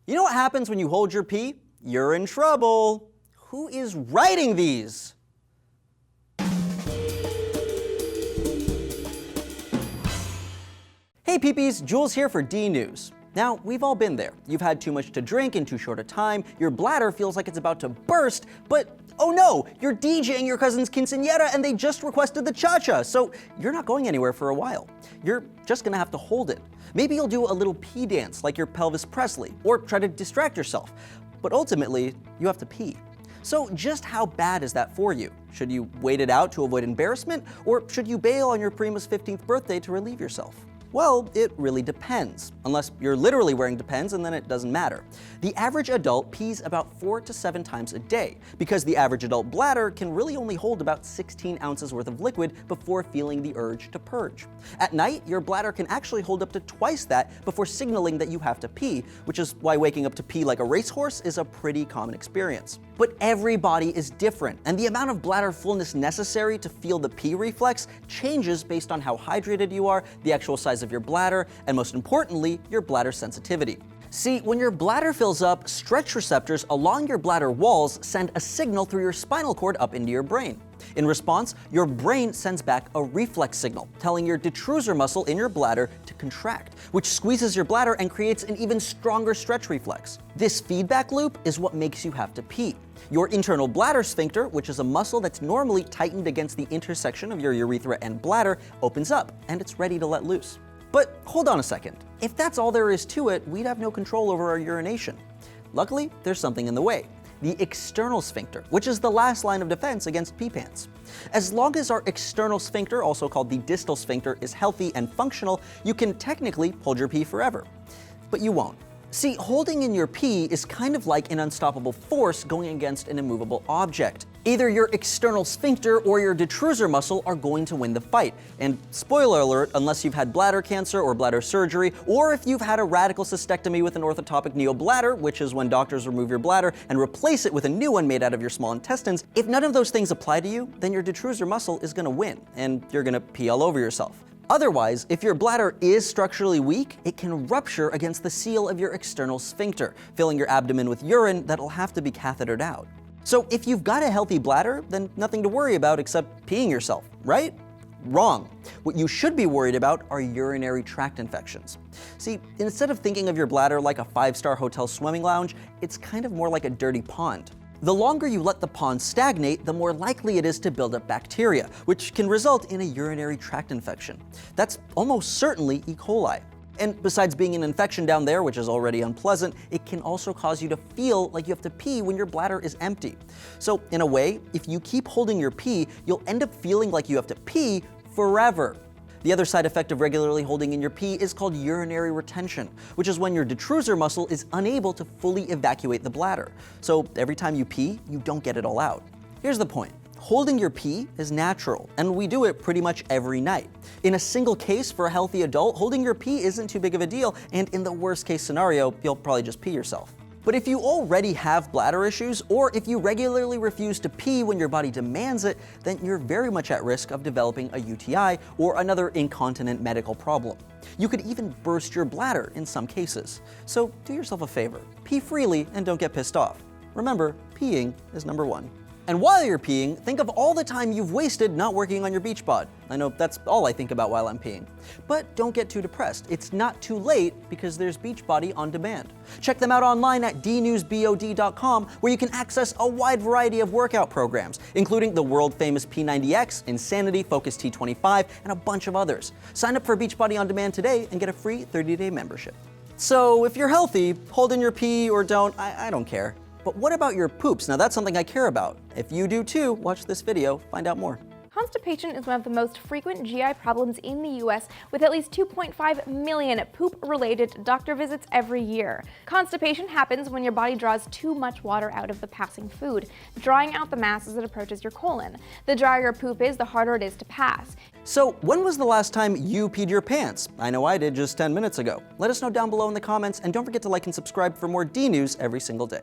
You know what happens when you hold your pee? You're in trouble. Who is writing these? Hey peepies, Jules here for D News. Now, we've all been there. You've had too much to drink in too short a time, your bladder feels like it's about to burst, but oh no, you're DJing your cousin's quinceañera and they just requested the cha-cha, so you're not going anywhere for a while. You're just gonna have to hold it. Maybe you'll do a little pee dance like your Pelvis Presley, or try to distract yourself. But ultimately, you have to pee. So just how bad is that for you? Should you wait it out to avoid embarrassment, or should you bail on your Prima's 15th birthday to relieve yourself? Well, it really depends. Unless you're literally wearing Depends, and then it doesn't matter. The average adult pees about 4 to 7 times a day, because the average adult bladder can really only hold about 16 ounces worth of liquid before feeling the urge to purge. At night, your bladder can actually hold up to twice that before signaling that you have to pee, which is why waking up to pee like a racehorse is a pretty common experience. But every body is different, and the amount of bladder fullness necessary to feel the pee reflex changes based on how hydrated you are, the actual size of your bladder, and most importantly, your bladder sensitivity. See, when your bladder fills up, stretch receptors along your bladder walls send a signal through your spinal cord up into your brain. In response, your brain sends back a reflex signal, telling your detrusor muscle in your bladder to contract, which squeezes your bladder and creates an even stronger stretch reflex. This feedback loop is what makes you have to pee. Your internal bladder sphincter, which is a muscle that's normally tightened against the intersection of your urethra and bladder, opens up, and it's ready to let loose. But hold on a second. If that's all there is to it, we'd have no control over our urination. Luckily, there's something in the way. The external sphincter, which is the last line of defense against pee pants. As long as our external sphincter, also called the distal sphincter, is healthy and functional, you can technically hold your pee forever. But you won't. See, holding in your pee is kind of like an unstoppable force going against an immovable object. Either your external sphincter or your detrusor muscle are going to win the fight. And spoiler alert, unless you've had bladder cancer or bladder surgery, or if you've had a radical cystectomy with an orthotopic neobladder, which is when doctors remove your bladder and replace it with a new one made out of your small intestines, if none of those things apply to you, then your detrusor muscle is gonna win, and you're gonna pee all over yourself. Otherwise, if your bladder is structurally weak, it can rupture against the seal of your external sphincter, filling your abdomen with urine that'll have to be cathetered out. So if you've got a healthy bladder, then nothing to worry about except peeing yourself, right? Wrong. What you should be worried about are urinary tract infections. See, instead of thinking of your bladder like a 5-star hotel swimming lounge, it's kind of more like a dirty pond. The longer you let the pond stagnate, the more likely it is to build up bacteria, which can result in a urinary tract infection. That's almost certainly E. coli. And besides being an infection down there, which is already unpleasant, it can also cause you to feel like you have to pee when your bladder is empty. So in a way, if you keep holding your pee, you'll end up feeling like you have to pee forever. The other side effect of regularly holding in your pee is called urinary retention, which is when your detrusor muscle is unable to fully evacuate the bladder. So every time you pee, you don't get it all out. Here's the point. Holding your pee is natural, and we do it pretty much every night. In a single case for a healthy adult, holding your pee isn't too big of a deal, and in the worst case scenario, you'll probably just pee yourself. But if you already have bladder issues, or if you regularly refuse to pee when your body demands it, then you're very much at risk of developing a UTI or another incontinent medical problem. You could even burst your bladder in some cases. So do yourself a favor, pee freely and don't get pissed off. Remember, peeing is number one. And while you're peeing, think of all the time you've wasted not working on your beach bod. I know that's all I think about while I'm peeing. But don't get too depressed. It's not too late because there's Beachbody on demand. Check them out online at dnewsbod.com, where you can access a wide variety of workout programs, including the world-famous P90X, Insanity, Focus T25, and a bunch of others. Sign up for Beachbody on demand today and get a free 30-day membership. So if you're healthy, hold in your pee or don't, I don't care. But what about your poops? Now that's something I care about. If you do too, watch this video, find out more. Constipation is one of the most frequent GI problems in the US, with at least 2.5 million poop-related doctor visits every year. Constipation happens when your body draws too much water out of the passing food, drawing out the mass as it approaches your colon. The drier your poop is, the harder it is to pass. So when was the last time you peed your pants? I know I did just 10 minutes ago. Let us know down below in the comments, and don't forget to like and subscribe for more D News every single day.